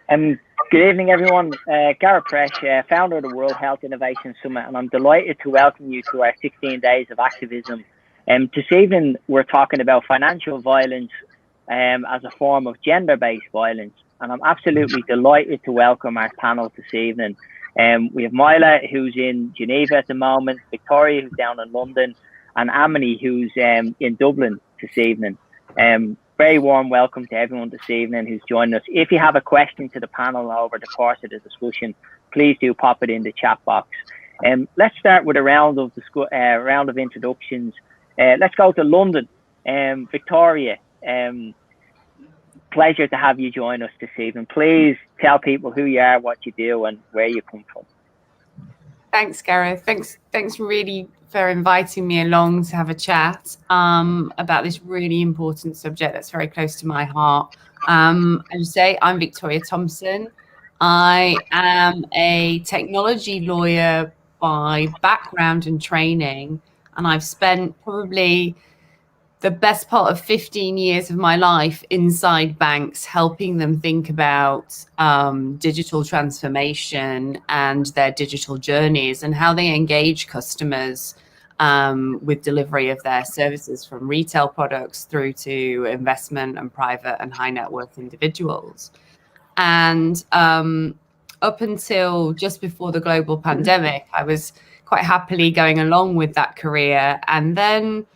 Good evening, everyone. Gareth Presh, founder of the World Health Innovation Summit, and I'm delighted to welcome you to our 16 Days of Activism. This evening, we're talking about financial violence as a form of gender-based violence, and I'm absolutely delighted to welcome our panel this evening. We have Mila, who's in Geneva at the moment, Victoria, who's down in London, and Amani, who's in Dublin this evening. Very warm welcome to everyone this evening who's joined us. If you have a question to the panel over the course of the discussion, please do pop it in the chat box. Let's start with a round of introductions. Let's go to London. Victoria, pleasure to have you join us this evening. Please tell people who you are, what you do, and where you come from. Thanks, Gareth. Thanks really for inviting me along to have a chat about this really important subject that's very close to my heart. As you say, I'm Victoria Thompson. I am a technology lawyer by background and training, and I've spent probably the best part of 15 years of my life inside banks, helping them think about digital transformation and their digital journeys and how they engage customers with delivery of their services, from retail products through to investment and private and high net worth individuals. And up until just before the global pandemic, I was quite happily going along with that career. And then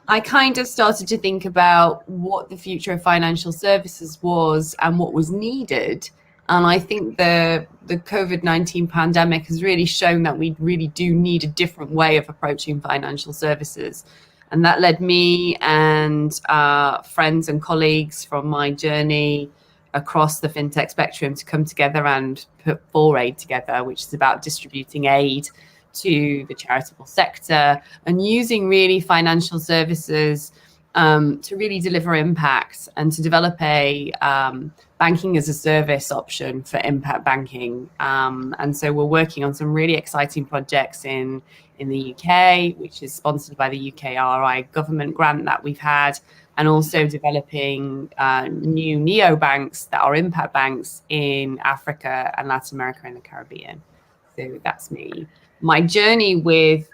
I kind of started to think about what the future of financial services was and what was needed. And I think the COVID-19 pandemic has really shown that we really do need a different way of approaching financial services. And that led me and friends and colleagues from my journey across the fintech spectrum to come together and put ForAid together, which is about distributing aid to the charitable sector and using really financial services to really deliver impact and to develop a banking as a service option for impact banking. And so we're working on some really exciting projects in the UK, which is sponsored by the UKRI government grant that we've had, and also developing new neobanks that are impact banks in Africa and Latin America and the Caribbean. So that's me. My journey with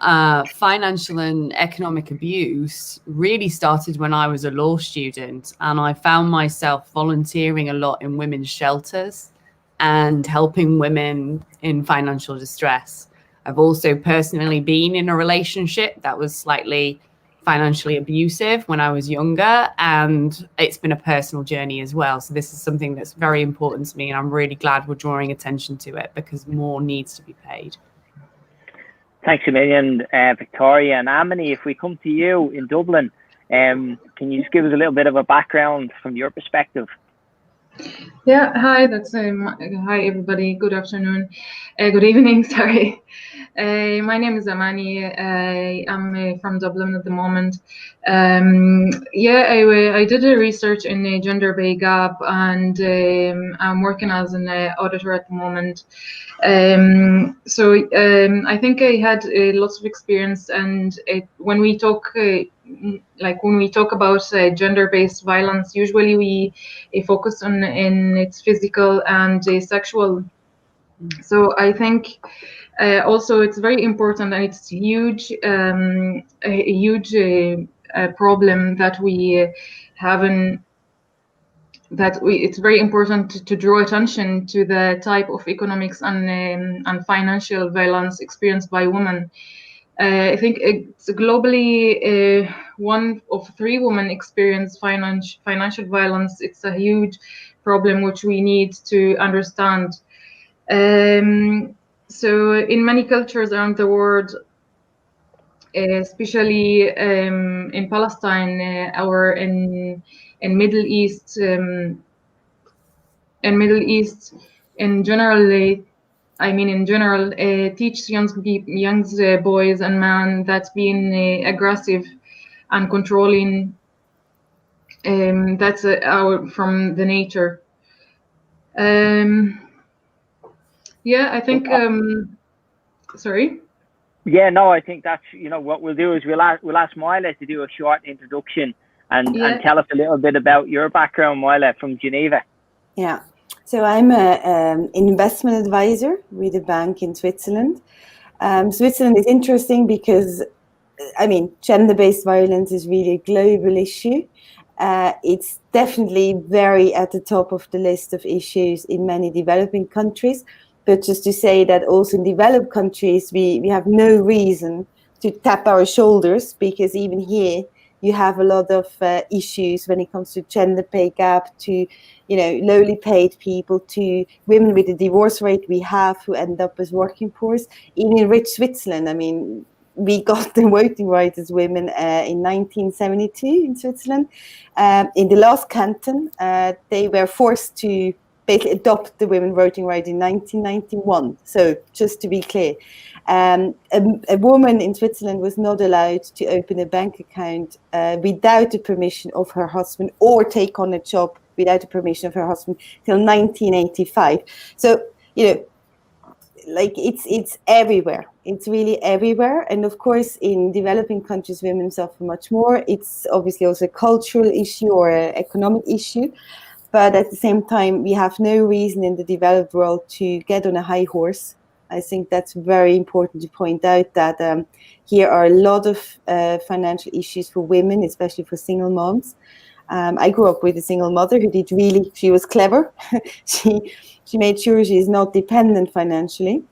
financial and economic abuse really started when I was a law student, and I found myself volunteering a lot in women's shelters and helping women in financial distress. I've also personally been in a relationship that was slightly financially abusive when I was younger, and it's been a personal journey as well. So this is something that's very important to me, and I'm really glad we're drawing attention to it because more needs to be paid. Thanks a million, Victoria. And Amani, if we come to you in Dublin, can you just give us a little bit of a background from your perspective? Yeah, hi, hi everybody, good afternoon, good evening, sorry. My name is Amani. I'm from Dublin at the moment. I did a research in a gender pay gap, and I'm working as an auditor at the moment. I think I had lots of experience, and when we talk about gender-based violence, usually we focus on its physical and sexual. So I think also it's very important, and it's huge, a huge problem that we have it's very important to draw attention to the type of economics and financial violence experienced by women. I think it's globally 1 of 3 women experience financial violence. It's a huge problem which we need to understand. So in many cultures around the world, especially in Palestine or in Middle East, in general, teach young boys and men that being aggressive and controlling, that's from the nature. I think. Sorry. Yeah, no, I think that's, what we'll do is we'll ask Mila to do a short introduction and tell us a little bit about your background, Mila, from Geneva. Yeah. So I'm an investment advisor with a bank in Switzerland. Switzerland is interesting because, I mean, gender-based violence is really a global issue. It's definitely very at the top of the list of issues in many developing countries. But just to say that also in developed countries, we have no reason to tap our shoulders, because even here you have a lot of issues when it comes to gender pay gap, to lowly paid people, to women with the divorce rate we have who end up as working poor. Even in rich Switzerland, I mean, we got the voting rights as women in 1972 in Switzerland. In the last canton, they were forced to basically adopt the women voting rights in 1991. So just to be clear, a woman in Switzerland was not allowed to open a bank account without the permission of her husband, or take on a job without the permission of her husband, till 1985. So, like it's everywhere. It's really everywhere. And of course, in developing countries, women suffer much more. It's obviously also a cultural issue or an economic issue. But at the same time, we have no reason in the developed world to get on a high horse. I think that's very important to point out, that here are a lot of financial issues for women, especially for single moms. I grew up with a single mother who she was clever. She made sure she's not dependent financially.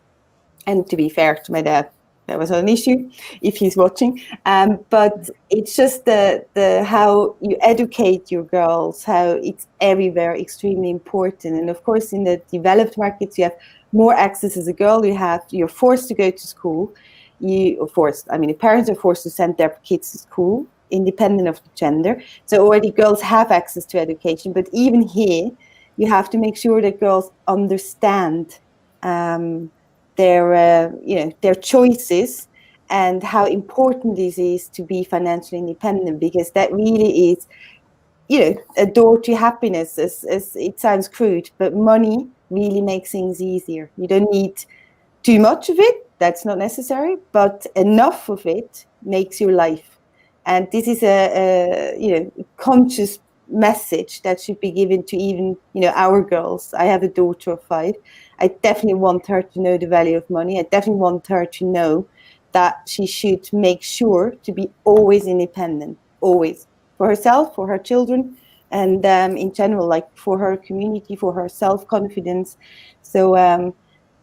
And to be fair to my dad, that was not an issue if he's watching. But it's just the how you educate your girls, how it's everywhere extremely important. And of course, in the developed markets, you have more access as a girl. You're forced to go to school. The parents are forced to send their kids to school, independent of the gender. So already girls have access to education. But even here, you have to make sure that girls understand their choices, and how important this is to be financially independent, because that really is, a door to happiness. As it sounds crude, but money really makes things easier. You don't need too much of it. That's not necessary, but enough of it makes your life. And this is a conscious message that should be given to even our girls. I have a daughter of 5. I definitely want her to know the value of money. I definitely want her to know that she should make sure to be always independent, always, for herself, for her children, and in general, like for her community, for her self-confidence. So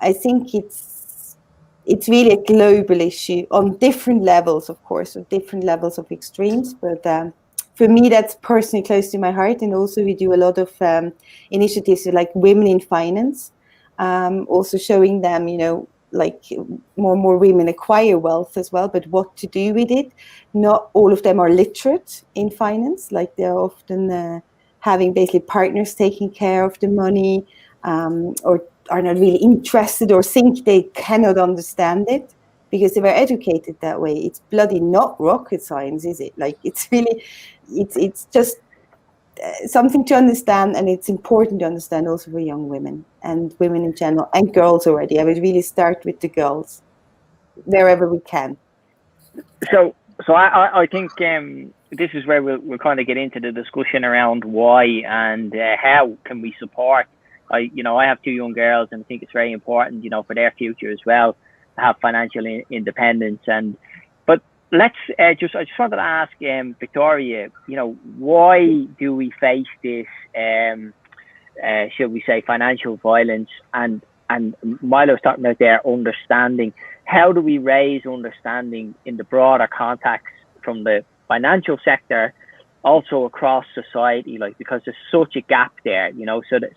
I think it's really a global issue on different levels, of course, on different levels of extremes. But for me, that's personally close to my heart. And also we do a lot of initiatives like Women in Finance, also showing them, like more and more women acquire wealth as well, but what to do with it. Not all of them are literate in finance. Like they're often having basically partners taking care of the money, or are not really interested, or think they cannot understand it because they were educated that way. It's bloody not rocket science, is it? Like it's really, it's just something to understand, and it's important to understand also for young women and women in general, and girls already. I would really start with the girls wherever we can. So I think this is where we'll kind of get into the discussion around why and how can we support. I have 2 young girls, and I think it's very important, for their future as well, to have financial independence. But let's I just wanted to ask Victoria, why do we face this, should we say, financial violence? And Milo's talking about their understanding. How do we raise understanding in the broader context from the financial sector, also across society, because there's such a gap there,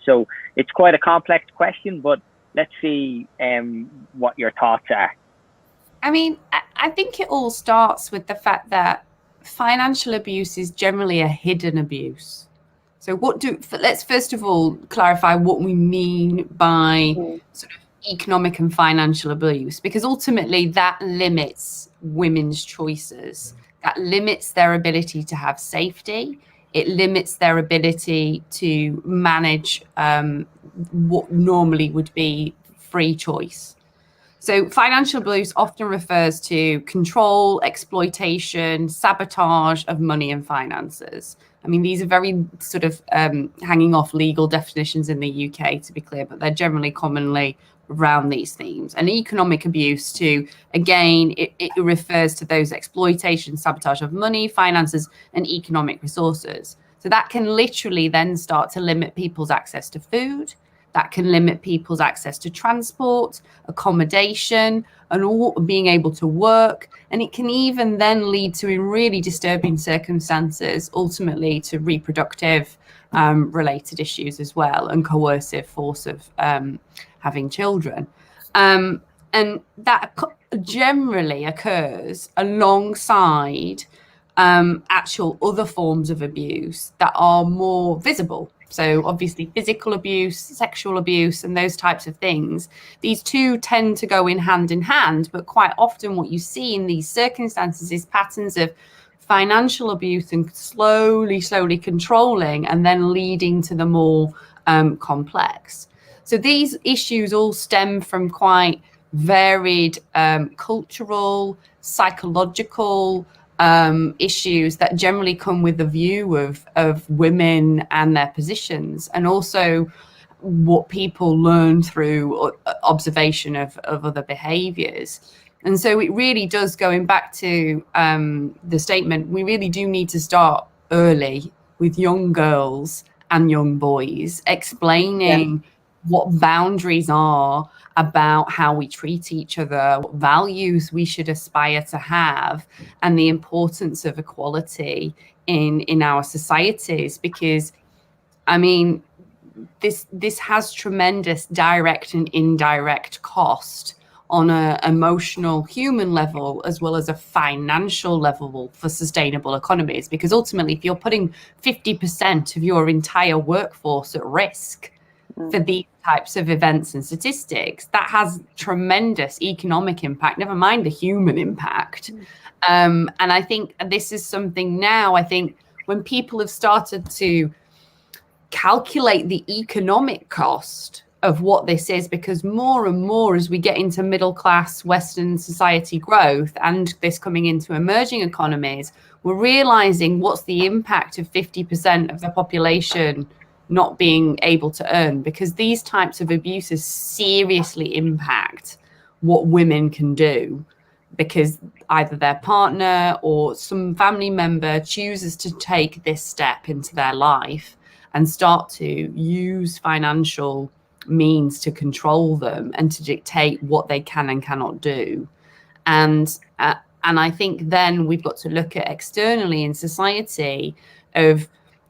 so it's quite a complex question, but let's see what your thoughts are. I mean, I think it all starts with the fact that financial abuse is generally a hidden abuse. So let's first of all clarify what we mean by sort of economic and financial abuse, because ultimately that limits women's choices. That limits their ability to have safety. It limits their ability to manage what normally would be free choice. So financial abuse often refers to control, exploitation, sabotage of money and finances. I mean, these are very sort of hanging off legal definitions in the UK, to be clear, but they're generally commonly around these themes. And economic abuse, too, again, it refers to those exploitation, sabotage of money, finances, and economic resources. So that can literally then start to limit people's access to food. That can limit people's access to transport, accommodation, and all being able to work. And it can even then lead to, in really disturbing circumstances, ultimately to reproductive related issues as well, and coercive force of having children. And that generally occurs alongside actual other forms of abuse that are more visible. So obviously physical abuse, sexual abuse, and those types of things. These two tend to go in hand, but quite often what you see in these circumstances is patterns of financial abuse and slowly controlling and then leading to the more complex. So these issues all stem from quite varied cultural, psychological, issues that generally come with the view of women and their positions, and also what people learn through observation of other behaviors. And so it really does, going back to the statement, we really do need to start early with young girls and young boys, explaining what boundaries are about how we treat each other, what values we should aspire to have, and the importance of equality in our societies. Because, I mean, this has tremendous direct and indirect cost on an emotional human level, as well as a financial level for sustainable economies. Because ultimately, if you're putting 50% of your entire workforce at risk for these types of events and statistics, that has tremendous economic impact, never mind the human impact. And I think this is something now, I think when people have started to calculate the economic cost of what this is, because more and more as we get into middle class Western society growth and this coming into emerging economies, we're realizing what's the impact of 50% of the population not being able to earn, because these types of abuses seriously impact what women can do, because either their partner or some family member chooses to take this step into their life and start to use financial means to control them and to dictate what they can and cannot do. And I think then we've got to look at externally in society of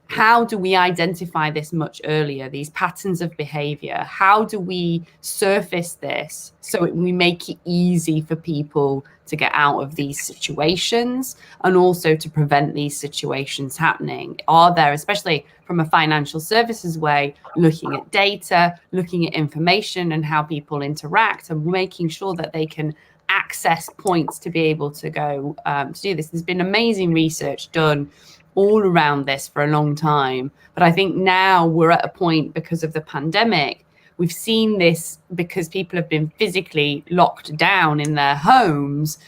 how do we identify this much earlier, these patterns of behavior? How do we surface this so we make it easy for people to get out of these situations, and also to prevent these situations happening? Are there, especially from a financial services way, looking at data, looking at information and how people interact, and making sure that they can access points to be able to go to do this? There's been amazing research done all around this for a long time. But I think now we're at a point, because of the pandemic, we've seen this because people have been physically locked down in their homes.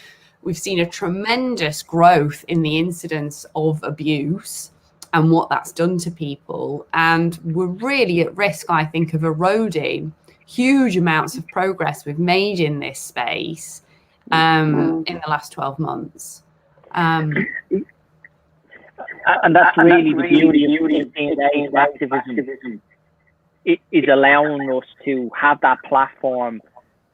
We've seen a tremendous growth in the incidence of abuse and what that's done to people. And we're really at risk, I think, of eroding huge amounts of progress we've made in this space in the last 12 months. And that's really the beauty of 16 days of activism. It is allowing us to have that platform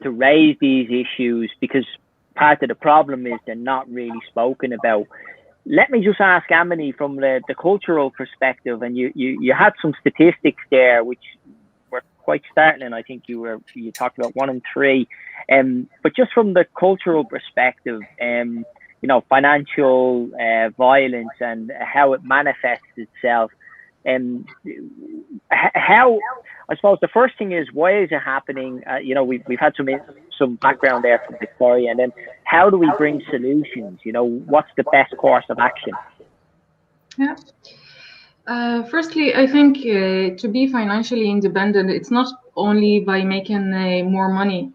to raise these issues, because part of the problem is they're not really spoken about. Let me just ask Amani, from the cultural perspective, and you had some statistics there which were quite startling. I think you talked about 1 in 3, but just from the cultural perspective, financial violence and how it manifests itself. And how, I suppose the first thing is, why is it happening? We've had some background there from Victoria, and then how do we bring solutions? What's the best course of action? Yeah. Firstly, I think to be financially independent, it's not only by making more money.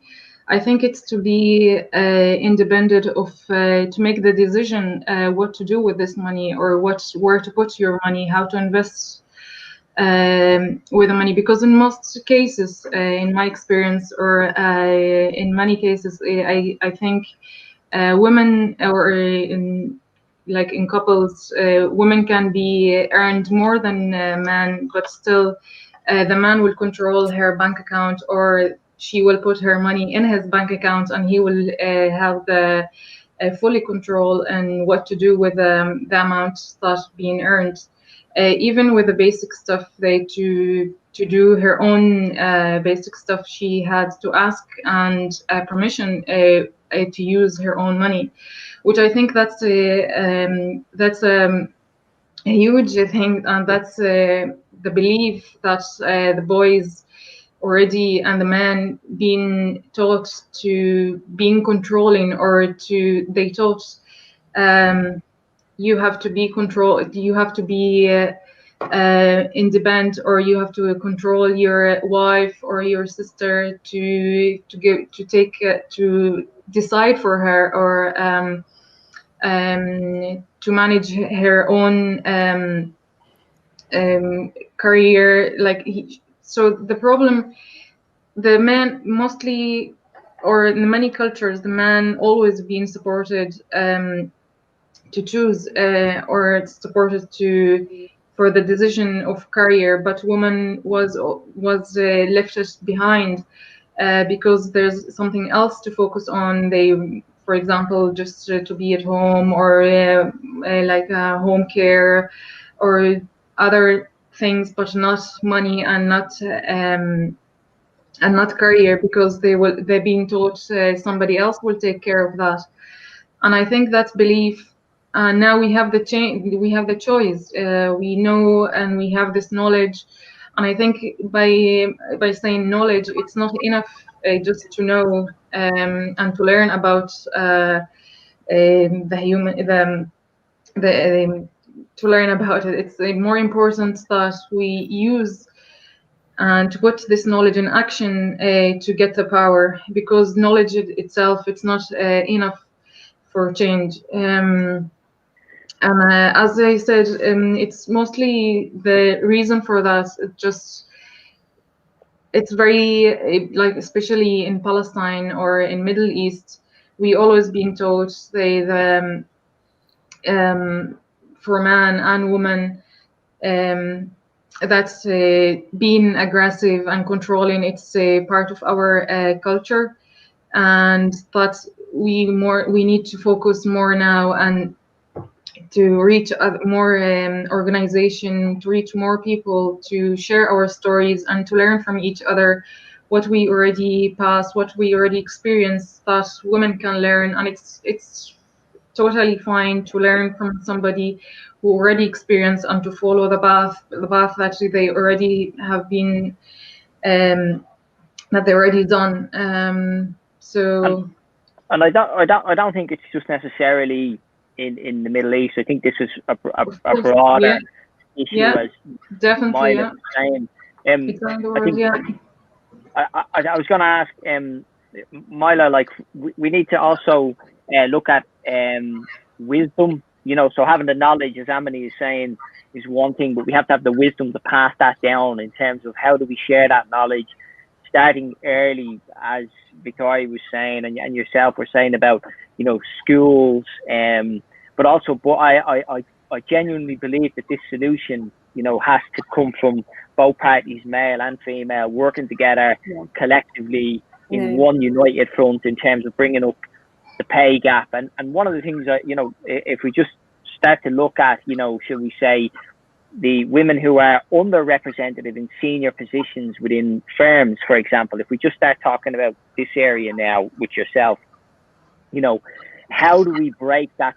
I think it's to be independent of to make the decision what to do with this money, or where to put your money, how to invest with the money. Because in most cases, in my experience, or in many cases, I think women, or in couples, women can be earned more than men, but still the man will control her bank account, or she will put her money in his bank account, and he will have the fully control and what to do with the amount that's being earned. Even with the basic stuff, to do her own basic stuff, she had to ask and permission to use her own money, which I think that's a huge thing, and that's the belief that the boys already, and the men being taught to being controlling, or they taught you have to be controlled, you have to be independent, or you have to control your wife or your sister to decide for her, or to manage her own career. So the problem, the man mostly, or in many cultures, the man always being supported to choose, or supported for the decision of career, but woman was left behind because there's something else to focus on. They, for example, just to be at home, or like home care, or other things, but not money, and not career, because they're being taught somebody else will take care of that. And I think that's belief. Now we have the choice. We know, and we have this knowledge. And I think by saying knowledge, it's not enough just to know and to learn about the human, to learn about it. It's more important that we use and to put this knowledge in action to get the power, because knowledge itself, it's not enough for change. And as I said, it's mostly the reason for that. It's very especially in Palestine or in Middle East, we always being taught for man and woman, that's being aggressive and controlling. It's a part of our culture, and that we need to focus more now, and to reach more organization, to reach more people, to share our stories, and to learn from each other what we already passed, what we already experienced, that women can learn. And it's totally fine to learn from somebody who already experienced, and to follow the path that they already have been, that they already done. So. And I don't think it's just necessarily in the Middle East. I think this is a broader issue, as definitely, Myla was saying. I was going to ask Myla, we need to also look at wisdom. So having the knowledge, as Amani is saying, is one thing, but we have to have the wisdom to pass that down, in terms of how do we share that knowledge, starting early, as Victoria was saying, and yourself were saying about, schools, but I genuinely believe that this solution, has to come from both parties, male and female, working together collectively in one united front, in terms of bringing up the pay gap. And one of the things that, if we just start to look at, shall we say, the women who are underrepresented in senior positions within firms, for example, if we just start talking about this area now with yourself, how do we break that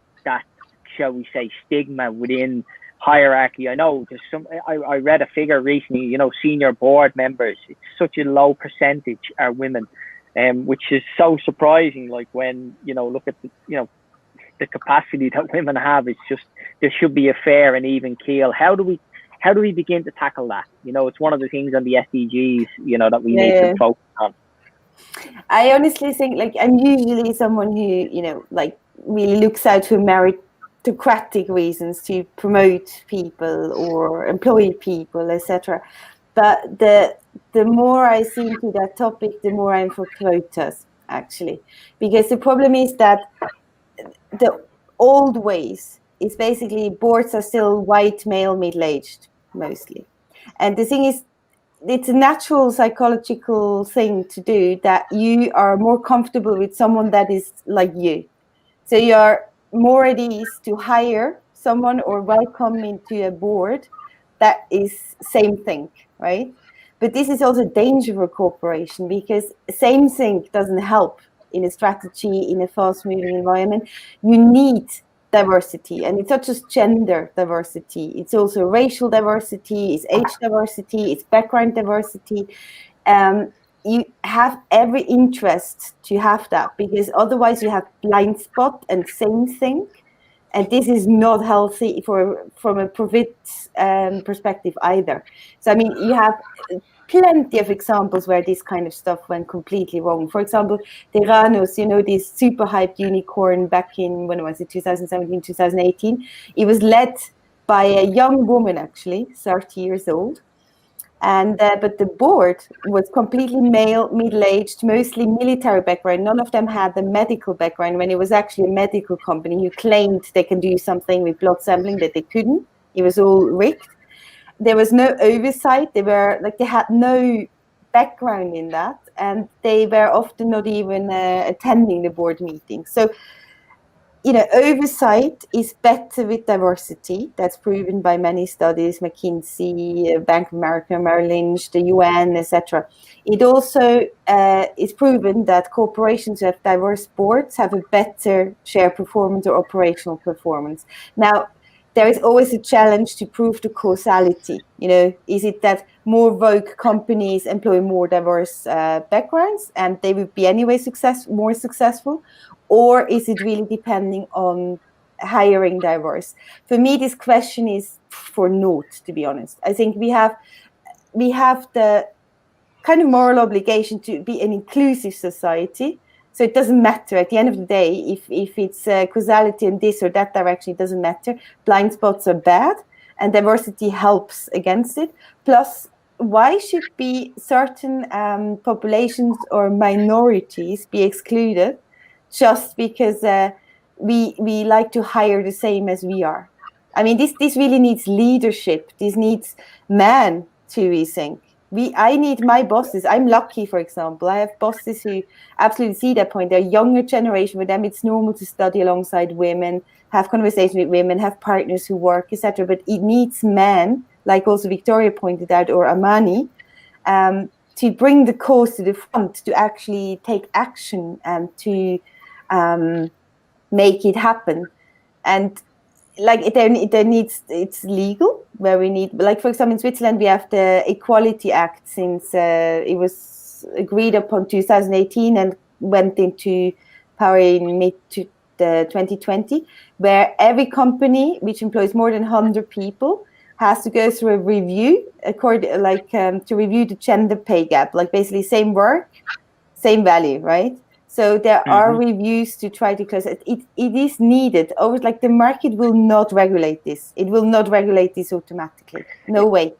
shall we say, stigma within hierarchy? I know there's I read a figure recently, senior board members, it's such a low percentage are women, which is so surprising. When, look at the capacity that women have, it's just, there should be a fair and even keel. How do we begin to tackle that? It's one of the things on the SDGs, that we need to focus on. I honestly think, like, I'm usually someone who, you know, like, really looks out for meritocratic reasons to promote people or employ people, etc. But the more I see into that topic, the more I'm for quotas, actually, because the problem is that the old ways is basically boards are still white, male, middle-aged mostly, and the thing is, it's a natural psychological thing to do that you are more comfortable with someone that is like you. So you're more at ease to hire someone or welcome into a board that is same thing, right? But this is also a danger for cooperation because same thing doesn't help in a strategy, in a fast-moving environment. You need diversity, and it's not just gender diversity, it's also racial diversity, it's age diversity, it's background diversity. You have every interest to have that, because otherwise you have blind spot and same thing, and this is not healthy from a profit perspective either. So I mean, you have plenty of examples where this kind of stuff went completely wrong. For example, Theranos, you know, this super hyped unicorn back in, when was it, 2017, 2018. It was led by a young woman, actually, 30 years old. And but the board was completely male, middle-aged, mostly military background. None of them had the medical background, when it was actually a medical company who claimed they can do something with blood sampling that they couldn't. It was all rigged. There was no oversight. They had no background in that, and they were often not even attending the board meetings. So, you know, oversight is better with diversity. That's proven by many studies, McKinsey, Bank of America, Merrill Lynch, the UN, etc. It also is proven that corporations who have diverse boards have a better share performance or operational performance. Now, there is always a challenge to prove the causality. You know, is it that more woke companies employ more diverse backgrounds and they would be anyway more successful? Or is it really depending on hiring diverse? For me, this question is for naught, to be honest. I think we have the kind of moral obligation to be an inclusive society. So it doesn't matter at the end of the day if it's causality in this or that direction, it doesn't matter. Blind spots are bad, and diversity helps against it. Plus, why should be certain populations or minorities be excluded just because we like to hire the same as we are? I mean, this really needs leadership. This needs men to rethink. I need my bosses. I'm lucky, for example. I have bosses who absolutely see that point. They're younger generation. For them, it's normal to study alongside women, have conversations with women, have partners who work, etc. But it needs men, like also Victoria pointed out, or Amani, to bring the cause to the front, to actually take action and to make it happen. And like it's legal, where we need, like, for example, in Switzerland we have the Equality Act since it was agreed upon 2018 and went into power in mid 2020, where every company which employs more than 100 people has to go through a review to review the gender pay gap, like basically same work, same value, right? So there are reviews to try to close it. It is needed. Always, like, the market will not regulate this. It will not regulate this automatically. No way.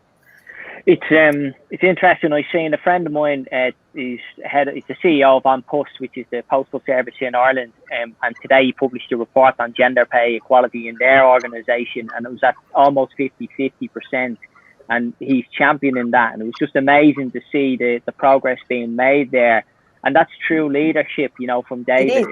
It's interesting. I seen a friend of mine is the CEO of An Post, which is the postal service in Ireland, and today he published a report on gender pay equality in their organisation, and it was at almost 50%, and he's championing that, and it was just amazing to see the progress being made there. And that's true leadership, you know, from David.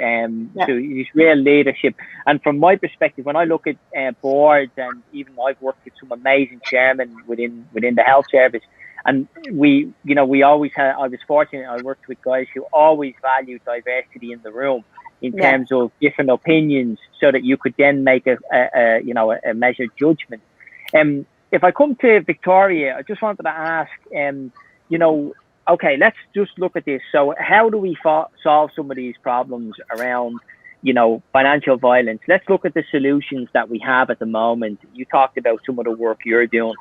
So his real leadership. And from my perspective, when I look at boards, and even I've worked with some amazing chairmen within the health service, and we always had. I was fortunate. I worked with guys who always valued diversity in the room, in terms of different opinions, so that you could then make a measured judgment. If I come to Victoria, I just wanted to ask, okay, let's just look at this. So how do we solve some of these problems around, financial violence? Let's look at the solutions that we have at the moment. You talked about some of the work you're doing.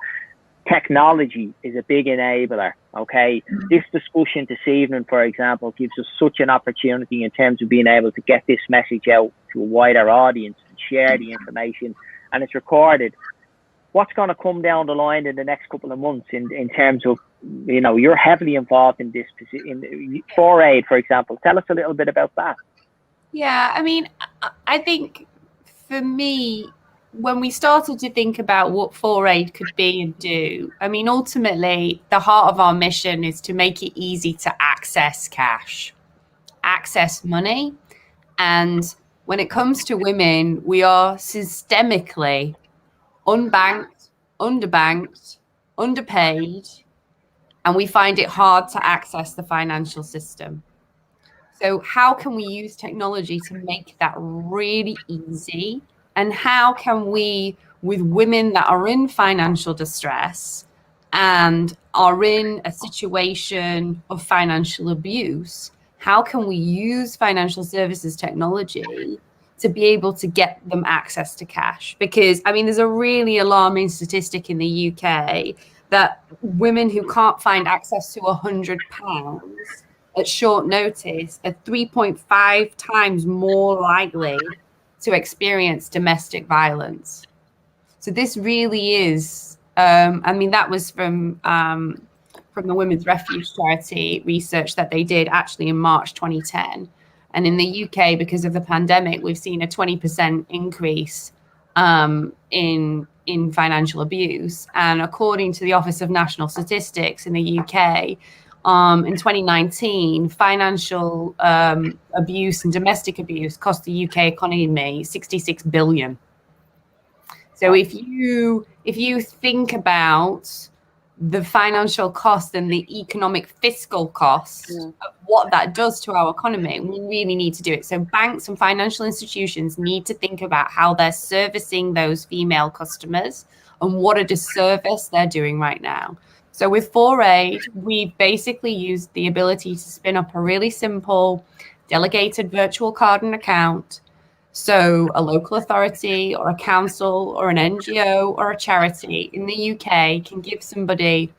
technology is a big enabler. Okay, this discussion this evening, for example, gives us such an opportunity in terms of being able to get this message out to a wider audience and share the information, and it's recorded. What's going to come down the line in the next couple of months in terms of, you know, you're heavily involved in this, in 4Aid, for example. Tell us a little bit about that. Yeah, I mean, I think for me, when we started to think about what 4Aid could be and do, I mean, ultimately, the heart of our mission is to make it easy to access cash, access money. And when it comes to women, we are systemically unbanked, underbanked, underpaid, and we find it hard to access the financial system. So how can we use technology to make that really easy? And how can we, with women that are in financial distress and are in a situation of financial abuse, how can we use financial services technology to be able to get them access to cash? Because, I mean, there's a really alarming statistic in the UK that women who can't find access to £100 at short notice are 3.5 times more likely to experience domestic violence. So this really is, I mean, that was from the Women's Refuge charity research that they did actually in March 2010. And in the UK, because of the pandemic, we've seen a 20% increase in financial abuse. And according to the Office of National Statistics in the UK, in 2019, financial abuse and domestic abuse cost the UK economy 66 billion. So if you think about the financial cost and the economic fiscal cost of what that does to our economy, we really need to do it. So banks and financial institutions need to think about how they're servicing those female customers and what a disservice they're doing right now. So with 4Aid, we basically used the ability to spin up a really simple delegated virtual card and account. So a local authority or a council or an NGO or a charity in the UK can give somebody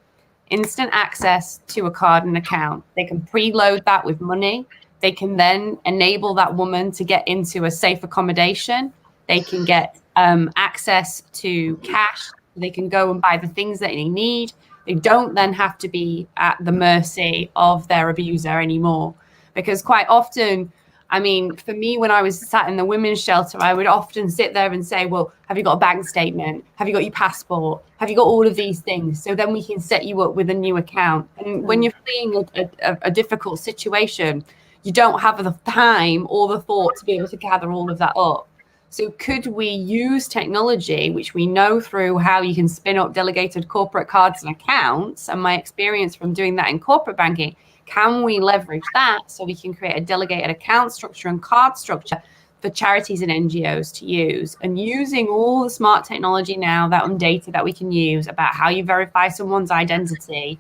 instant access to a card and account. They can preload that with money. They can then enable that woman to get into a safe accommodation. They can get access to cash. They can go and buy the things that they need. They don't then have to be at the mercy of their abuser anymore. Because quite often, I mean, for me, when I was sat in the women's shelter, I would often sit there and say, well, have you got a bank statement? Have you got your passport? Have you got all of these things? So then we can set you up with a new account. And when you're fleeing a difficult situation, you don't have the time or the thought to be able to gather all of that up. So could we use technology, which we know through how you can spin up delegated corporate cards and accounts, and my experience from doing that in corporate banking, can we leverage that so we can create a delegated account structure and card structure for charities and NGOs to use? And using all the smart technology now, that on data that we can use about how you verify someone's identity,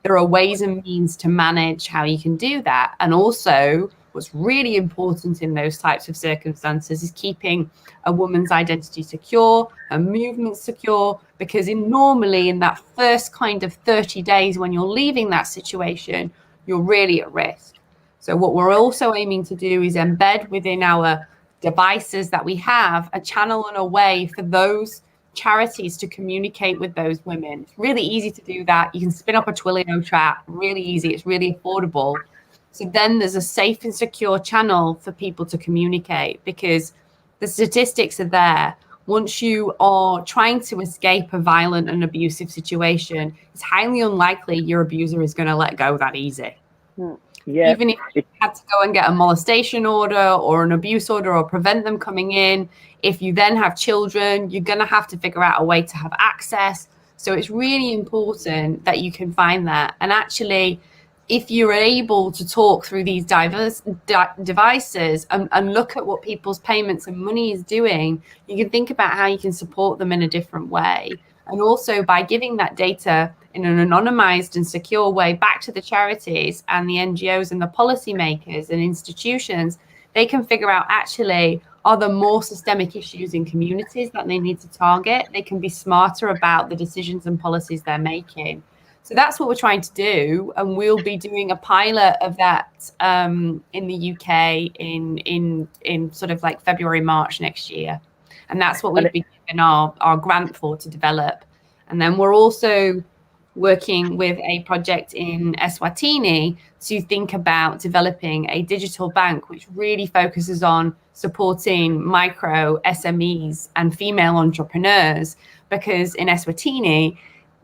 there are ways and means to manage how you can do that. And also, what's really important in those types of circumstances is keeping a woman's identity secure, her movement secure, because normally in that first kind of 30 days when you're leaving that situation, you're really at risk. So what we're also aiming to do is embed within our devices that we have a channel and a way for those charities to communicate with those women. It's really easy to do that. You can spin up a Twilio chat, really easy. It's really affordable. So then there's a safe and secure channel for people to communicate, because the statistics are there. Once you are trying to escape a violent and abusive situation, it's highly unlikely your abuser is going to let go that easy. Yeah. Even if you had to go and get a molestation order or an abuse order or prevent them coming in, if you then have children, you're going to have to figure out a way to have access. So it's really important that you can find that. And actually, if you're able to talk through these diverse devices and look at what people's payments and money is doing, you can think about how you can support them in a different way. And also by giving that data in an anonymized and secure way back to the charities and the NGOs and the policymakers and institutions, they can figure out, actually, are there more systemic issues in communities that they need to target? They can be smarter about the decisions and policies they're making. So that's what we're trying to do, and we'll be doing a pilot of that in the UK in sort of like February, March next year, and that's what we've been given our grant for to develop. And then we're also working with a project in Eswatini to think about developing a digital bank which really focuses on supporting micro SMEs and female entrepreneurs, because in Eswatini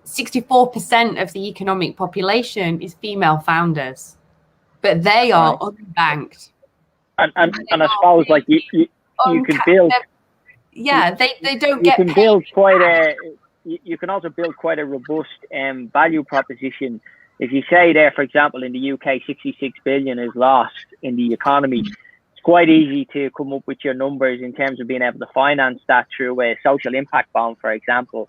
64% of the economic population is female founders, but they are unbanked. And I suppose like you can build. Yeah, they don't you get can paid. build quite a. You can also build quite a robust value proposition. If you say there, for example, in the UK, 66 billion is lost in the economy. It's quite easy to come up with your numbers in terms of being able to finance that through a social impact bond, for example.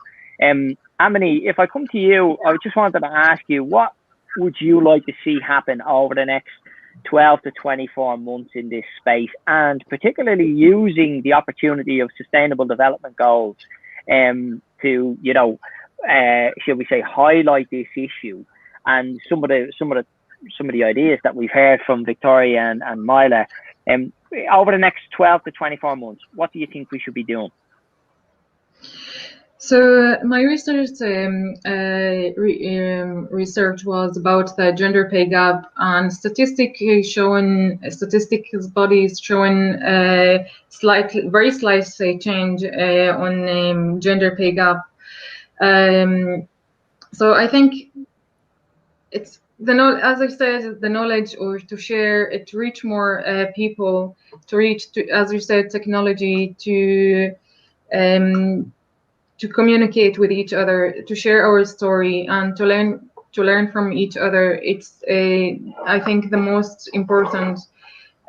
Amani, if I come to you, I just wanted to ask you, what would you like to see happen over the next 12 to 24 months in this space, and particularly using the opportunity of Sustainable Development Goals to, you know, shall we say, highlight this issue and some of the ideas that we've heard from Victoria and Myla. Over the next 12 to 24 months, what do you think we should be doing? So my research research was about the gender pay gap, and statistics bodies showing very slight change on gender pay gap. So I think it's as I said, the knowledge, or to share it, to reach more people, as you said, technology, to communicate with each other, to share our story, and to learn from each other. It's I think the most important.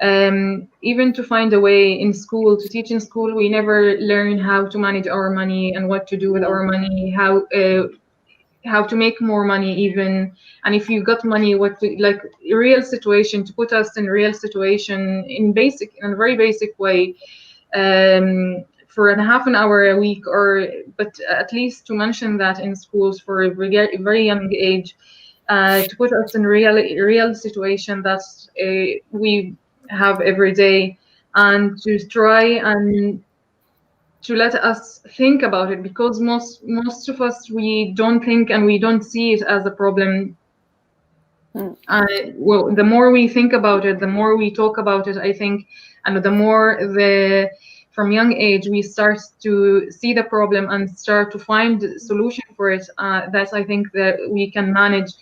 Even to find a way in school, to teach in school, we never learn how to manage our money and what to do with our money, how to make more money even, and if you got money, like real situation, to put us in real situation in a very basic way, for half an hour a week, but at least to mention that in schools for a very young age, to put us in real situation that we have every day, and to try and to let us think about it, because most of us, we don't think and we don't see it as a problem. Well, the more we think about it, the more we talk about it, I think, and the more from young age we start to see the problem and start to find a solution for it, that I think that we can manage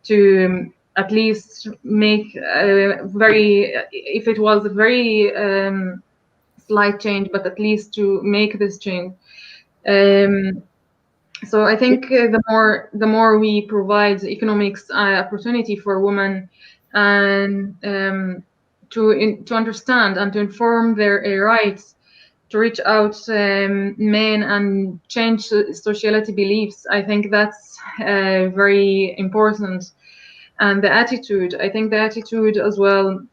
to at least make if it was a very slight change, but at least to make this change. So I think the more we provide economics opportunity for women, and to understand and to inform their rights, to reach out men and change sociality beliefs, I think that's very important. And the attitude, I think the attitude as well,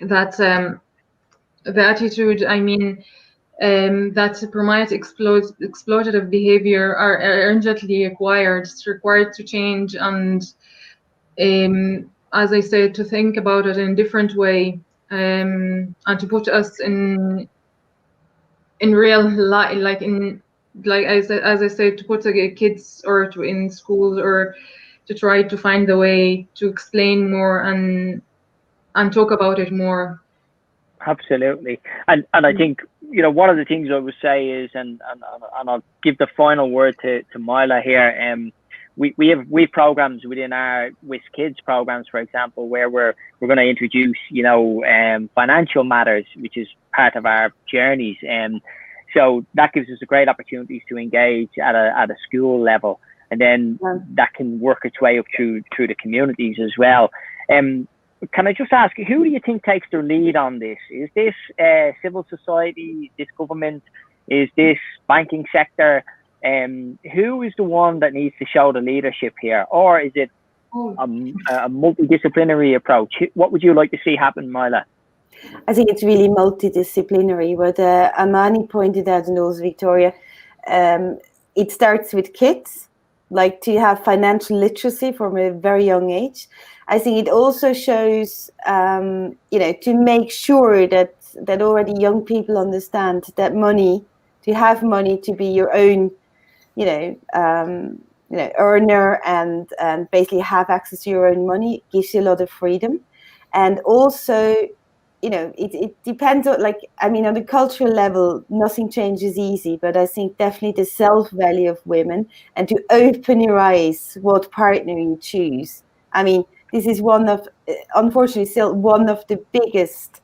that the attitude, I mean, that promotes exploitative behavior are urgently required. It's required to change, and as I said, to think about it in a different way, and to put us in real life, as I said, to put the kids in schools, or to try to find a way to explain more and talk about it more. Absolutely, and I think, you know, one of the things I would say is, and I'll give the final word to Myla here. We have programs within our WIS Kids programs, for example, where we're going to introduce, you know, financial matters, which is part of our journeys, so that gives us a great opportunities to engage at a school level, and then that can work its way up through the communities as well. Can I just ask, who do you think takes the lead on this? Is this civil society, this government, is this banking sector? Who is the one that needs to show the leadership here? Or is it a multidisciplinary approach? What would you like to see happen, Myla? I think it's really multidisciplinary. What Amani pointed out, and also Victoria, it starts with kids, like to have financial literacy from a very young age. I think it also shows, to make sure that already young people understand that money, to have money, to be your own, earner and basically have access to your own money gives you a lot of freedom. And also, it depends on, on the cultural level, nothing changes easy, but I think definitely the self-value of women and to open your eyes what partner you choose. I mean, this is unfortunately, still one of the biggest,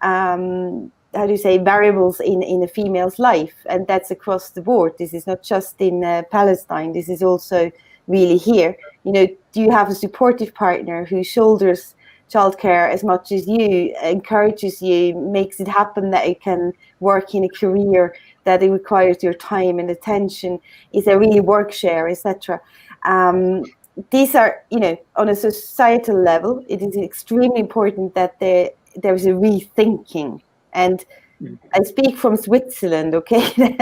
variables in a female's life, and that's across the board. This is not just in Palestine. This is also really here. Do you have a supportive partner who shoulders childcare as much as you, encourages you, makes it happen that you can work in a career that it requires your time and attention? Is there really work share, etc.? These are, on a societal level, it is extremely important that there's a rethinking. And I speak from Switzerland, okay?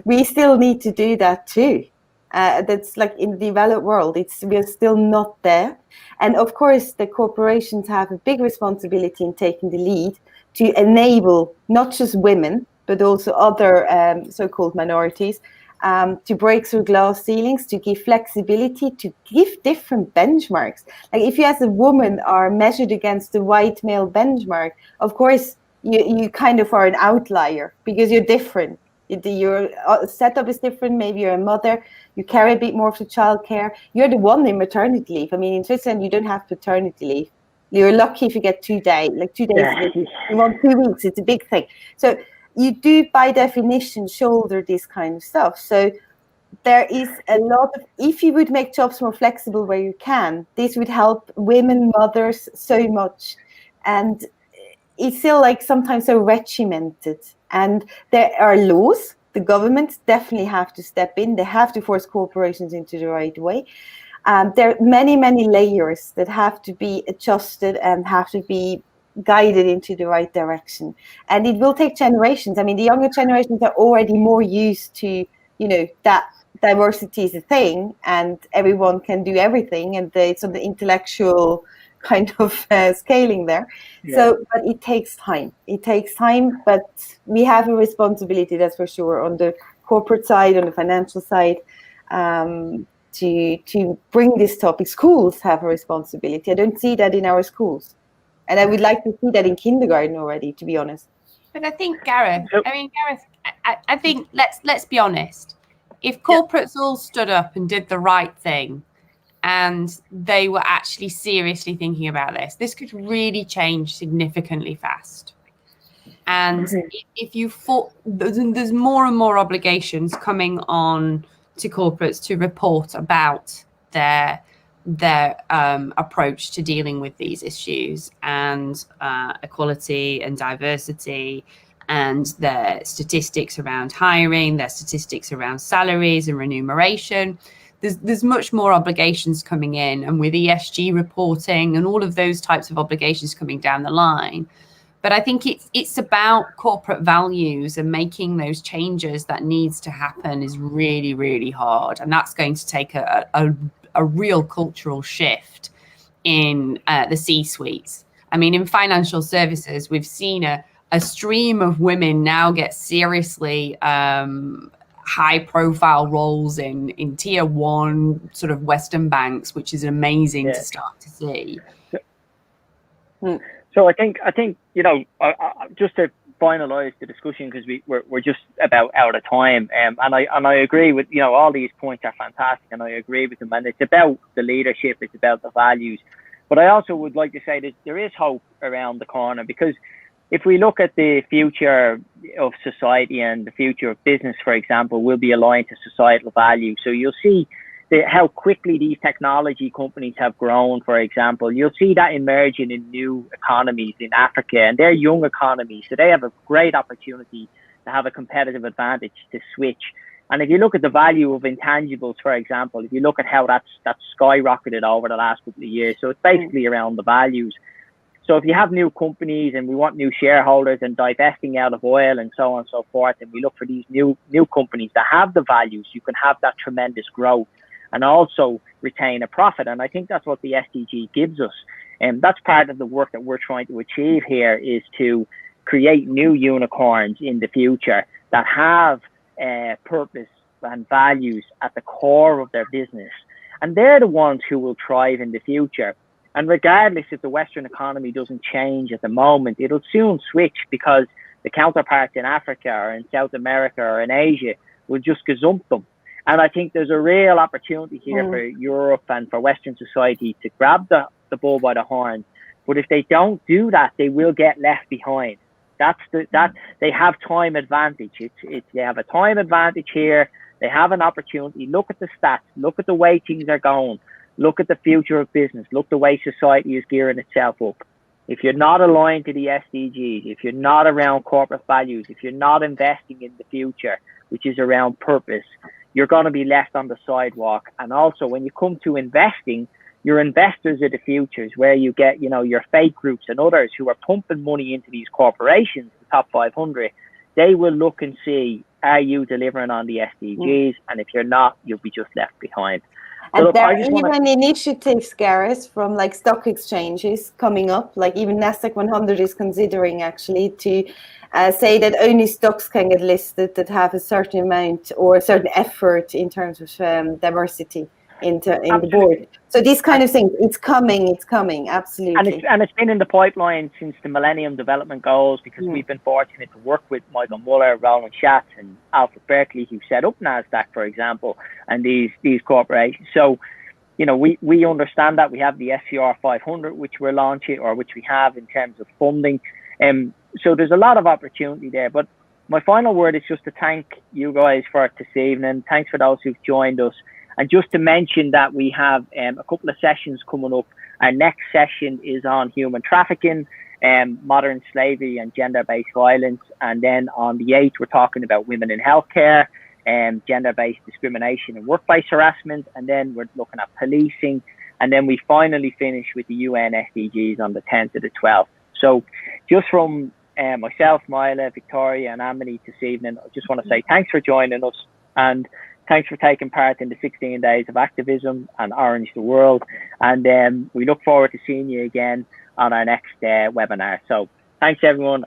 We still need to do that too. That's like in the developed world, we're still not there. And of course, the corporations have a big responsibility in taking the lead to enable not just women, but also other so-called minorities to break through glass ceilings, to give flexibility, to give different benchmarks. Like if you as a woman are measured against the white male benchmark, of course, you kind of are an outlier because you're different. Your setup is different. Maybe you're a mother, you carry a bit more of the childcare. You're the one in maternity leave. I mean, in Switzerland, you don't have paternity leave. You're lucky if you get 2 days, like 2 days. Yeah. You want 2 weeks. It's a big thing. So you do, by definition, shoulder this kind of stuff. So there is a lot of, if you would make jobs more flexible where you can, this would help women, mothers so much. And it's still like sometimes so regimented. And there are laws. The governments definitely have to step in. They have to force corporations into the right way. There are many, many layers that have to be adjusted and have to be guided into the right direction. And it will take generations. I mean, the younger generations are already more used to, that diversity is a thing and everyone can do everything. And it's on the intellectual kind of scaling there. Yeah. So, but it takes time. It takes time, but we have a responsibility, that's for sure, on the corporate side, on the financial side, to bring this topic. Schools have a responsibility. I don't see that in our schools. And I would like to see that in kindergarten already, to be honest. But I think, Gareth, I think let's be honest. If corporates all stood up and did the right thing, and they were actually seriously thinking about this could really change significantly fast. And if you thought, there's more and more obligations coming on to corporates to report about their approach to dealing with these issues and equality and diversity, and their statistics around hiring, their statistics around salaries and remuneration. There's much more obligations coming in, and with ESG reporting and all of those types of obligations coming down the line. But I think it's about corporate values, and making those changes that needs to happen is really, really hard. And that's going to take a real cultural shift in the C-suites. I mean, in financial services, we've seen a stream of women now get seriously high profile roles in tier one sort of Western banks, which is amazing to start to see. So I think just to finalize the discussion, because we're just about out of time, and I agree with all these points are fantastic, and I agree with them, and it's about the leadership, it's about the values. But I also would like to say that there is hope around the corner, because if we look at the future of society and the future of business, for example, will be aligned to societal values. So you'll see how quickly these technology companies have grown, for example. You'll see that emerging in new economies in Africa, and they're young economies. So they have a great opportunity to have a competitive advantage to switch. And if you look at the value of intangibles, for example, if you look at how that's skyrocketed over the last couple of years, so it's basically around the values. So if you have new companies and we want new shareholders and divesting out of oil and so on and so forth, and we look for these new companies that have the values, you can have that tremendous growth and also retain a profit. And I think that's what the SDG gives us. And that's part of the work that we're trying to achieve here, is to create new unicorns in the future that have purpose and values at the core of their business. And they're the ones who will thrive in the future. And regardless if the Western economy doesn't change at the moment, it'll soon switch, because the counterparts in Africa or in South America or in Asia will just gazump them. And I think there's a real opportunity here for Europe and for Western society to grab the bull by the horns. But if they don't do that, they will get left behind. They have time advantage. They have a time advantage here. They have an opportunity. Look at the stats. Look at the way things are going. Look at the future of business. Look the way society is gearing itself up. If you're not aligned to the SDGs, if you're not around corporate values, if you're not investing in the future, which is around purpose, you're going to be left on the sidewalk. And also, when you come to investing, your investors are the futures, where you get, your fake groups and others who are pumping money into these corporations, the top 500. They will look and see, are you delivering on the SDGs? And if you're not, you'll be just left behind. And there are even initiatives, Gareth, from like stock exchanges coming up. Like even Nasdaq 100 is considering actually to say that only stocks can get listed that have a certain amount or a certain effort in terms of diversity in the board. So these kind of things, it's coming, absolutely. And it's been in the pipeline since the Millennium Development Goals, because we've been fortunate to work with Michael Muller, Roland Schatz, and Alfred Berkeley, who set up NASDAQ, for example, and these corporations. So, we understand that. We have the SCR 500, which we're launching, or which we have in terms of funding. So there's a lot of opportunity there. But my final word is just to thank you guys for it this evening. Thanks for those who've joined us. And just to mention that we have a couple of sessions coming up. Our next session is on human trafficking, modern slavery and gender-based violence. And then on the 8th, we're talking about women in healthcare, gender-based discrimination and workplace harassment. And then we're looking at policing. And then we finally finish with the UN SDGs on the 10th to the 12th. So just from myself, Mila, Victoria and Amani this evening, I just want to say thanks for joining us. And thanks for taking part in the 16 days of activism and Orange the World. And we look forward to seeing you again on our next webinar. So thanks, everyone.